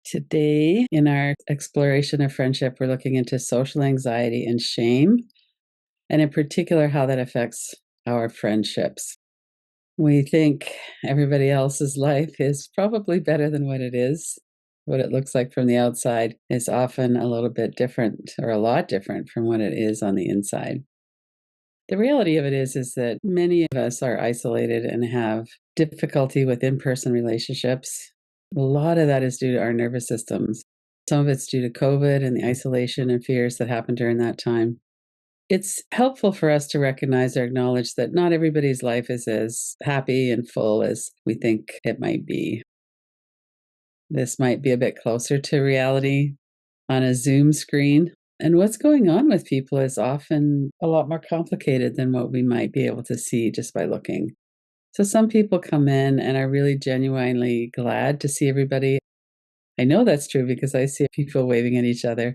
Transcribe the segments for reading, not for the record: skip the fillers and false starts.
Today, in our exploration of friendship, we're looking into social anxiety and shame, and in particular, how that affects our friendships. We think everybody else's life is probably better than what it is. What it looks like from the outside is often a little bit different or a lot different from what it is on the inside. The reality of it is that many of us are isolated and have difficulty with in-person relationships. A lot of that is due to our nervous systems. Some of it's due to COVID and the isolation and fears that happened during that time. It's helpful for us to recognize or acknowledge that not everybody's life is as happy and full as we think it might be. This might be a bit closer to reality on a Zoom screen. And what's going on with people is often a lot more complicated than what we might be able to see just by looking. So some people come in and are really genuinely glad to see everybody. I know that's true because I see people waving at each other.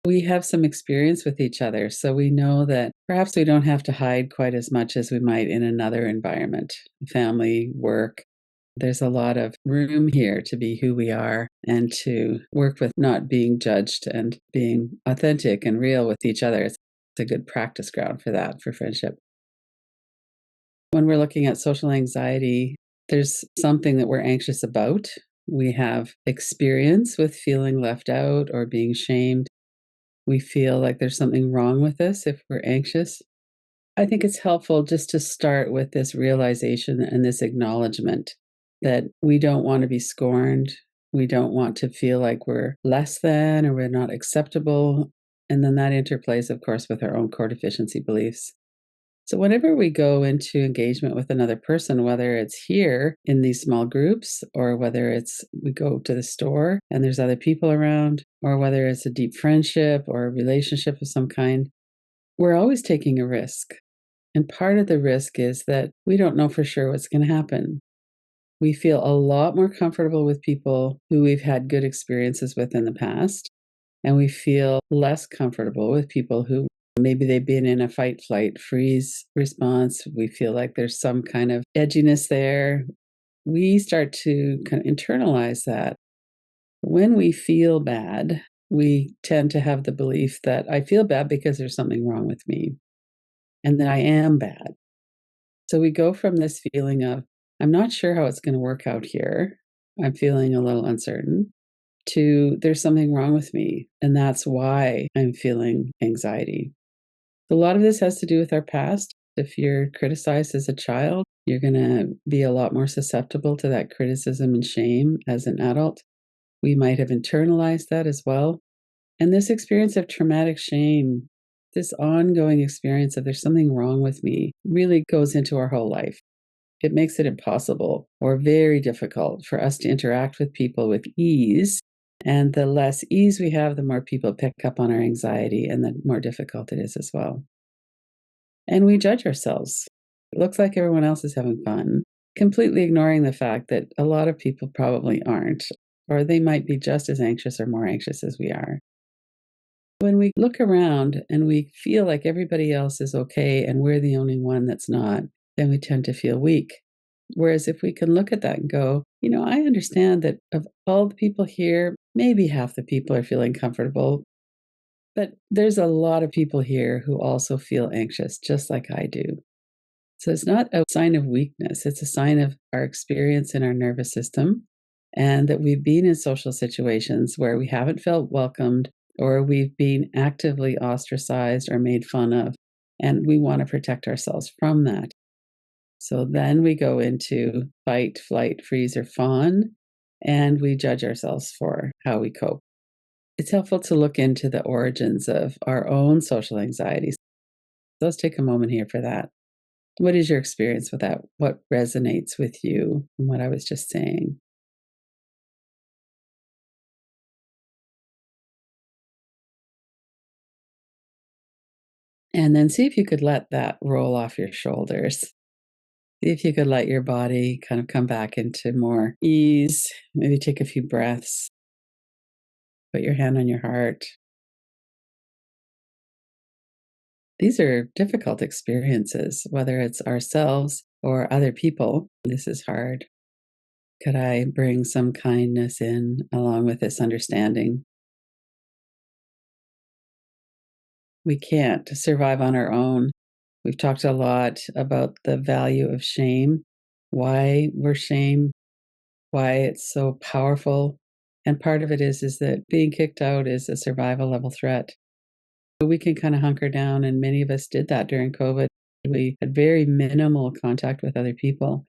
We have some experience with each other, so we know that perhaps we don't have to hide quite as much as we might in another environment, family, work. There's a lot of room here to be who we are and to work with not being judged and being authentic and real with each other. It's a good practice ground for that, for friendship. When we're looking at social anxiety, there's something that we're anxious about. We have experience with feeling left out or being shamed. We feel like there's something wrong with us if we're anxious. I think it's helpful just to start with this realization and this acknowledgement that we don't want to be scorned. We don't want to feel like we're less than or we're not acceptable. And then that interplays, of course, with our own core deficiency beliefs. So, whenever we go into engagement with another person, whether it's here in these small groups, or whether it's we go to the store and there's other people around, or whether it's a deep friendship or a relationship of some kind, we're always taking a risk. And part of the risk is that we don't know for sure what's going to happen. We feel a lot more comfortable with people who we've had good experiences with in the past, and we feel less comfortable with people who maybe they've been in a fight, flight, freeze response. We feel like there's some kind of edginess there. We start to kind of internalize that. When we feel bad, we tend to have the belief that I feel bad because there's something wrong with me and that I am bad. So we go from this feeling of, I'm not sure how it's going to work out here. I'm feeling a little uncertain to there's something wrong with me. And that's why I'm feeling anxiety. A lot of this has to do with our past. If you're criticized as a child, you're going to be a lot more susceptible to that criticism and shame as an adult. We might have internalized that as well. And this experience of traumatic shame, this ongoing experience of there's something wrong with me, really goes into our whole life. It makes it impossible or very difficult for us to interact with people with ease. And the less ease we have, the more people pick up on our anxiety and the more difficult it is as well. And we judge ourselves. It looks like everyone else is having fun, completely ignoring the fact that a lot of people probably aren't, or they might be just as anxious or more anxious as we are. When we look around and we feel like everybody else is okay and we're the only one that's not, then we tend to feel weak. Whereas if we can look at that and go, I understand that of all the people here, maybe half the people are feeling comfortable, but there's a lot of people here who also feel anxious, just like I do. So it's not a sign of weakness, it's a sign of our experience in our nervous system and that we've been in social situations where we haven't felt welcomed or we've been actively ostracized or made fun of, and we want to protect ourselves from that. So then we go into fight, flight, freeze, or fawn, and we judge ourselves for how we cope. It's helpful to look into the origins of our own social anxieties. Let's take a moment here for that. What is your experience with that? What resonates with you in what I was just saying? And then see if you could let that roll off your shoulders. See if you could let your body kind of come back into more ease. Maybe take a few breaths. Put your hand on your heart. These are difficult experiences, whether it's ourselves or other people. This is hard. Could I bring some kindness in along with this understanding? We can't survive on our own. We've talked a lot about the value of shame, why we're shame, why it's so powerful. And part of it is that being kicked out is a survival level threat. We can kind of hunker down, and many of us did that during COVID. We had very minimal contact with other people,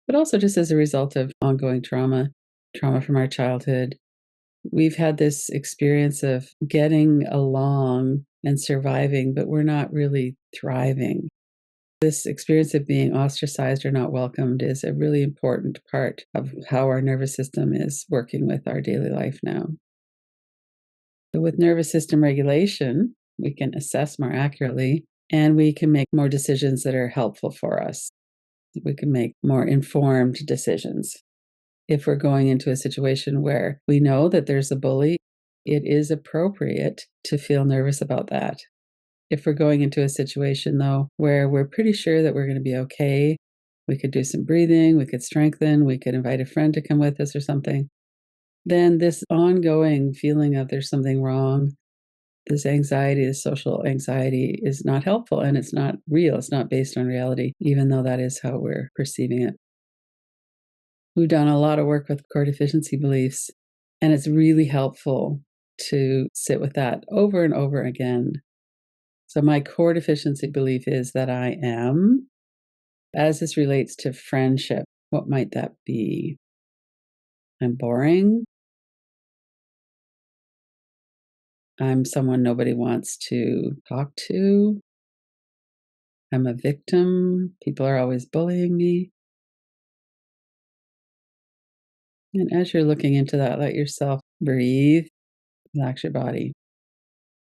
but also just as a result of ongoing trauma, trauma from our childhood. We've had this experience of getting along and surviving, but we're not really thriving. This experience of being ostracized or not welcomed is a really important part of how our nervous system is working with our daily life now. So with nervous system regulation, we can assess more accurately and we can make more decisions that are helpful for us. We can make more informed decisions. If we're going into a situation where we know that there's a bully, it is appropriate to feel nervous about that. If we're going into a situation, though, where we're pretty sure that we're going to be okay, we could do some breathing, we could strengthen, we could invite a friend to come with us or something, then this ongoing feeling of there's something wrong, this anxiety, this social anxiety is not helpful and it's not real. It's not based on reality, even though that is how we're perceiving it. We've done a lot of work with core deficiency beliefs, and it's really helpful to sit with that over and over again. So, my core deficiency belief is that I am, as this relates to friendship, what might that be? I'm boring. I'm someone nobody wants to talk to. I'm a victim. People are always bullying me. And as you're looking into that, let yourself breathe, relax your body.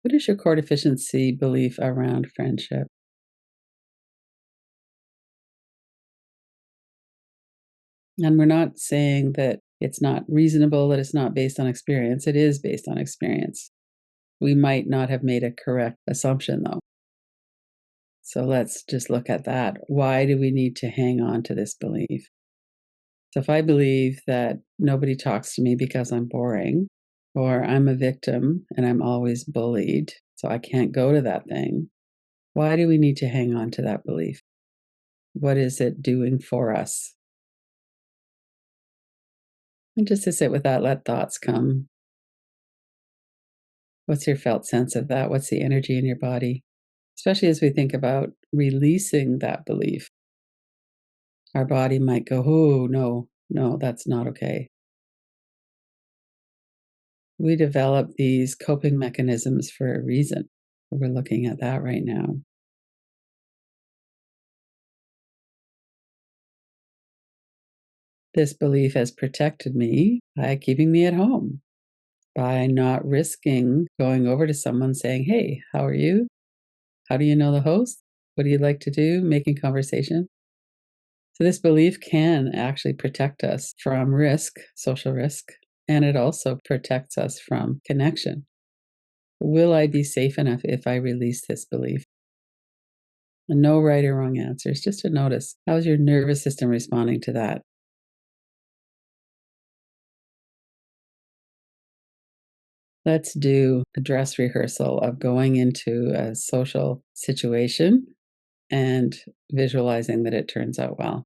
What is your core deficiency belief around friendship? And we're not saying that it's not reasonable, that it's not based on experience. It is based on experience. We might not have made a correct assumption, though. So let's just look at that. Why do we need to hang on to this belief? So if I believe that nobody talks to me because I'm boring, or I'm a victim and I'm always bullied, so I can't go to that thing, why do we need to hang on to that belief? What is it doing for us? And just to sit with that, let thoughts come. What's your felt sense of that? What's the energy in your body? Especially as we think about releasing that belief. Our body might go, oh, no, no, that's not okay. We develop these coping mechanisms for a reason. We're looking at that right now. This belief has protected me by keeping me at home, by not risking going over to someone saying, hey, how are you? How do you know the host? What do you like to do? Making conversation. So, this belief can actually protect us from risk, social risk, and it also protects us from connection. Will I be safe enough if I release this belief? And no right or wrong answers, just to notice how is your nervous system responding to that? Let's do a dress rehearsal of going into a social situation and visualizing that it turns out well.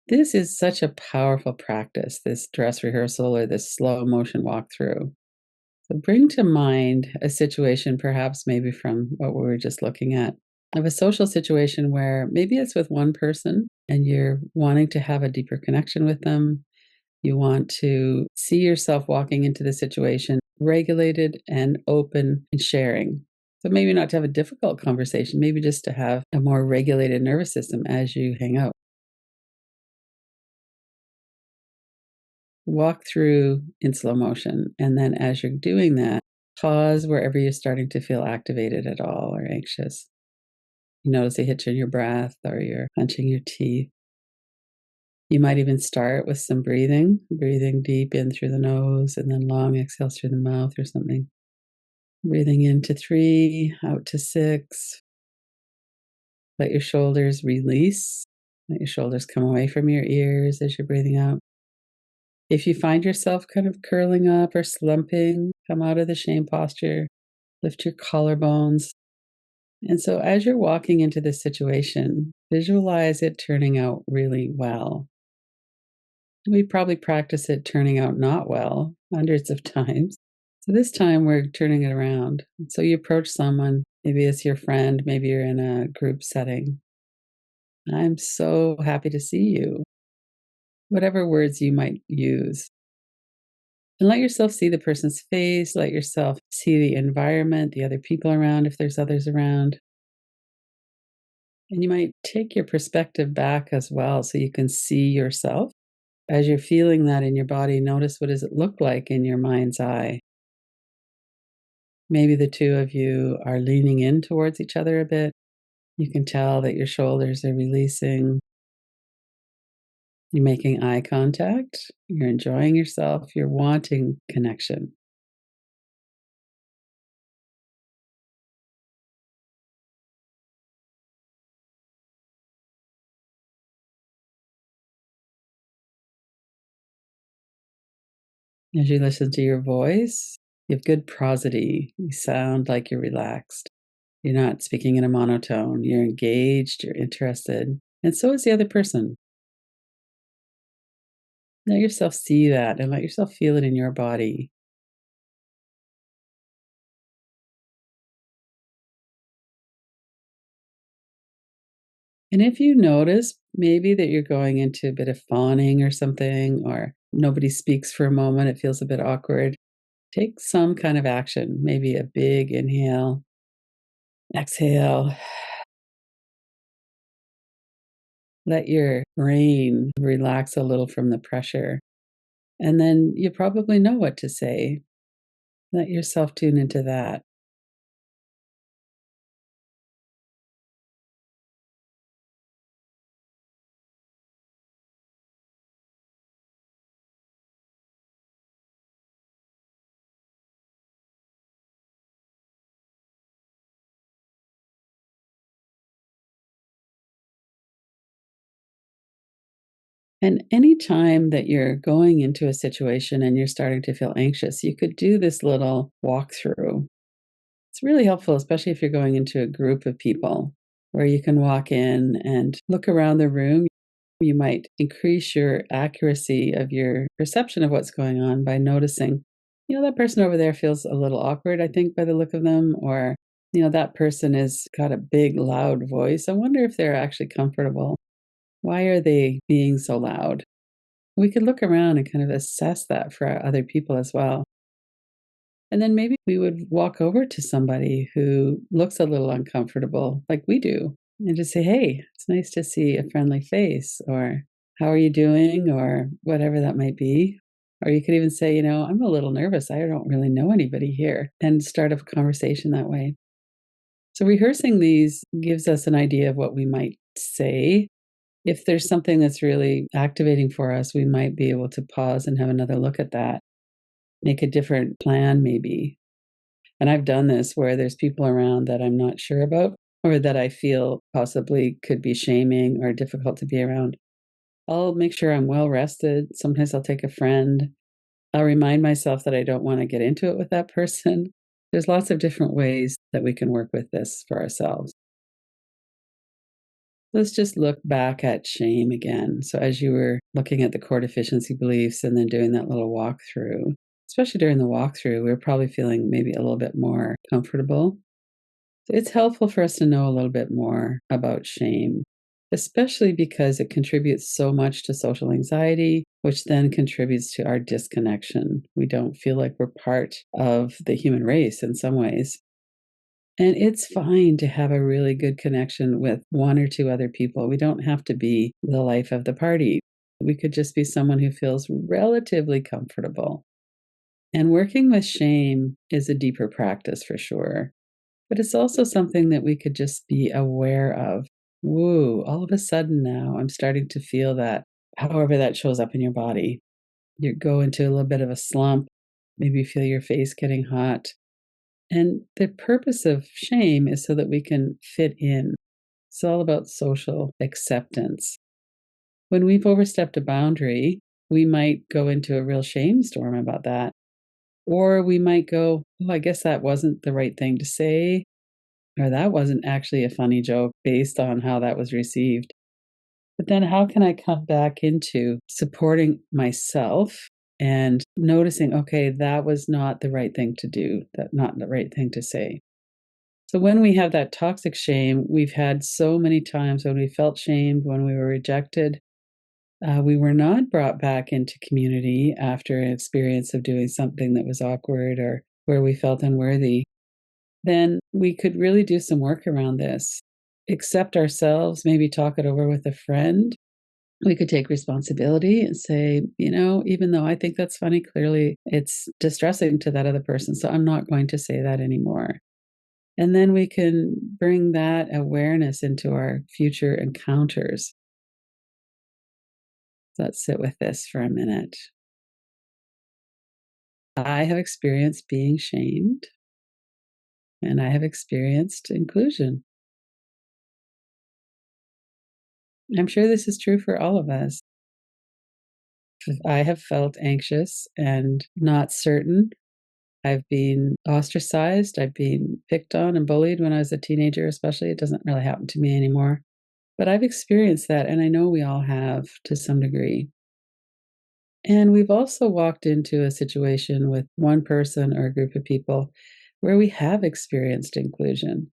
This is such a powerful practice, this dress rehearsal or this slow motion walkthrough. So bring to mind a situation, perhaps maybe from what we were just looking at, of a social situation where maybe it's with one person and you're wanting to have a deeper connection with them. You want to see yourself walking into the situation regulated and open and sharing. So maybe not to have a difficult conversation, maybe just to have a more regulated nervous system as you hang out. Walk through in slow motion. And then as you're doing that, pause wherever you're starting to feel activated at all or anxious. You notice a hitch in your breath or you're clenching your teeth. You might even start with some breathing deep in through the nose and then long exhales through the mouth or something. Breathing into 3, out to 6. Let your shoulders release. Let your shoulders come away from your ears as you're breathing out. If you find yourself kind of curling up or slumping, come out of the shame posture, lift your collarbones. And so, as you're walking into this situation, visualize it turning out really well. We probably practice it turning out not well hundreds of times. So, this time we're turning it around. So, you approach someone, maybe it's your friend, maybe you're in a group setting. I'm so happy to see you. Whatever words you might use. And let yourself see the person's face, let yourself see the environment, the other people around, if there's others around. And you might take your perspective back as well so you can see yourself. As you're feeling that in your body, notice what does it look like in your mind's eye. Maybe the two of you are leaning in towards each other a bit. You can tell that your shoulders are releasing. You're making eye contact. You're enjoying yourself. You're wanting connection. As you listen to your voice, you have good prosody. You sound like you're relaxed. You're not speaking in a monotone. You're engaged, you're interested, and so is the other person. Let yourself see that and let yourself feel it in your body. And if you notice maybe that you're going into a bit of fawning or something, or nobody speaks for a moment, it feels a bit awkward, take some kind of action, maybe a big inhale, exhale. Let your brain relax a little from the pressure. And then you probably know what to say. Let yourself tune into that. And anytime that you're going into a situation and you're starting to feel anxious, you could do this little walkthrough. It's really helpful, especially if you're going into a group of people where you can walk in and look around the room. You might increase your accuracy of your perception of what's going on by noticing, that person over there feels a little awkward, I think, by the look of them, or, that person has got a big, loud voice. I wonder if they're actually comfortable. Why are they being so loud? We could look around and kind of assess that for other people as well. And then maybe we would walk over to somebody who looks a little uncomfortable, like we do, and just say, "Hey, it's nice to see a friendly face," or "How are you doing?" or whatever that might be. Or you could even say, "I'm a little nervous. I don't really know anybody here," and start a conversation that way. So rehearsing these gives us an idea of what we might say. If there's something that's really activating for us, we might be able to pause and have another look at that, make a different plan maybe. And I've done this where there's people around that I'm not sure about or that I feel possibly could be shaming or difficult to be around. I'll make sure I'm well rested. Sometimes I'll take a friend. I'll remind myself that I don't want to get into it with that person. There's lots of different ways that we can work with this for ourselves. Let's just look back at shame again. So, as you were looking at the core deficiency beliefs and then doing that little walkthrough, especially during the walkthrough, we are probably feeling maybe a little bit more comfortable. It's helpful for us to know a little bit more about shame, especially because it contributes so much to social anxiety, which then contributes to our disconnection. We don't feel like we're part of the human race in some ways. And it's fine to have a really good connection with one or two other people. We don't have to be the life of the party. We could just be someone who feels relatively comfortable. And working with shame is a deeper practice for sure. But it's also something that we could just be aware of. Woo, all of a sudden now I'm starting to feel that, however that shows up in your body. You go into a little bit of a slump, maybe you feel your face getting hot. And the purpose of shame is so that we can fit in. It's all about social acceptance. when we've overstepped a boundary, we might go into a real shame storm about that. Or we might go, oh, I guess that wasn't the right thing to say, or that wasn't actually a funny joke based on how that was received. But then how can I come back into supporting myself and noticing, okay, that was not the right thing to do, that not the right thing to say. So when we have that toxic shame, we've had so many times when we felt shamed, when we were rejected, we were not brought back into community after an experience of doing something that was awkward or where we felt unworthy. Then we could really do some work around this, accept ourselves, maybe talk it over with a friend. We could take responsibility and say, even though I think that's funny, clearly it's distressing to that other person. So I'm not going to say that anymore. And then we can bring that awareness into our future encounters. Let's sit with this for a minute. I have experienced being shamed, and I have experienced inclusion. I'm sure this is true for all of us. I have felt anxious and not certain. I've been ostracized. I've been picked on and bullied when I was a teenager, especially. It doesn't really happen to me anymore. But I've experienced that, and I know we all have to some degree. And we've also walked into a situation with one person or a group of people where we have experienced inclusion.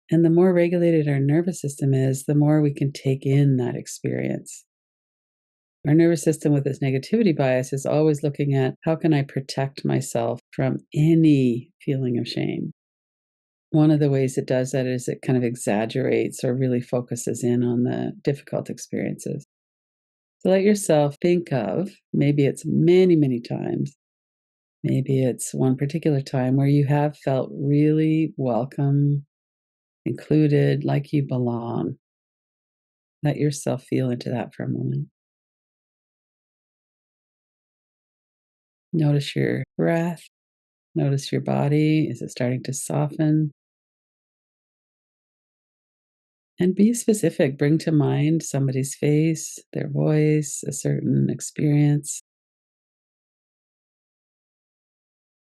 And the more regulated our nervous system is, the more we can take in that experience. Our nervous system with its negativity bias is always looking at how can I protect myself from any feeling of shame. One of the ways it does that is it kind of exaggerates or really focuses in on the difficult experiences. So let yourself think of, maybe it's many, many times, maybe it's one particular time where you have felt really welcome, included, like you belong. Let yourself feel into that for a moment. Notice your breath. Notice your body. Is it starting to soften? And be specific. Bring to mind somebody's face, their voice, a certain experience.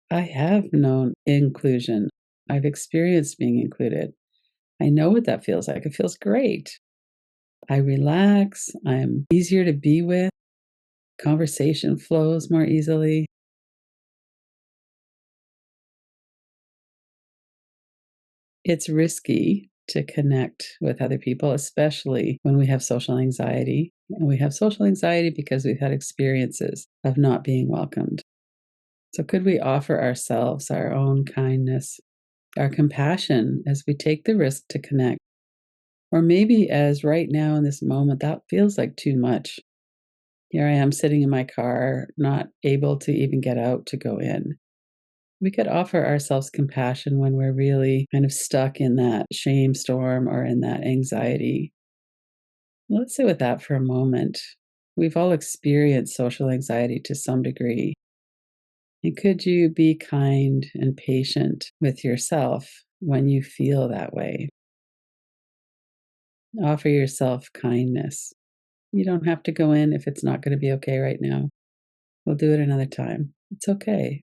I have known inclusion. I've experienced being included. I know what that feels like. It feels great. I relax. I'm easier to be with. Conversation flows more easily. It's risky to connect with other people, especially when we have social anxiety. And we have social anxiety because we've had experiences of not being welcomed. So, could we offer ourselves our own kindness, our compassion as we take the risk to connect? Or maybe as right now in this moment, that feels like too much. Here I am sitting in my car, not able to even get out to go in. We could offer ourselves compassion when we're really kind of stuck in that shame storm or in that anxiety. Let's sit with that for a moment. We've all experienced social anxiety to some degree. And could you be kind and patient with yourself when you feel that way? Offer yourself kindness. You don't have to go in if it's not going to be okay right now. We'll do it another time. It's okay.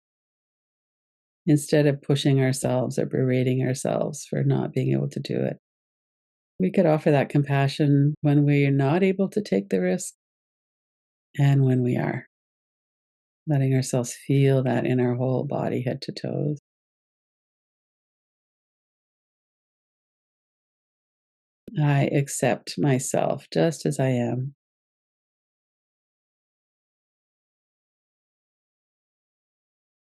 Instead of pushing ourselves or berating ourselves for not being able to do it, we could offer that compassion when we are not able to take the risk and when we are, letting ourselves feel that in our whole body, head to toes. I accept myself just as I am.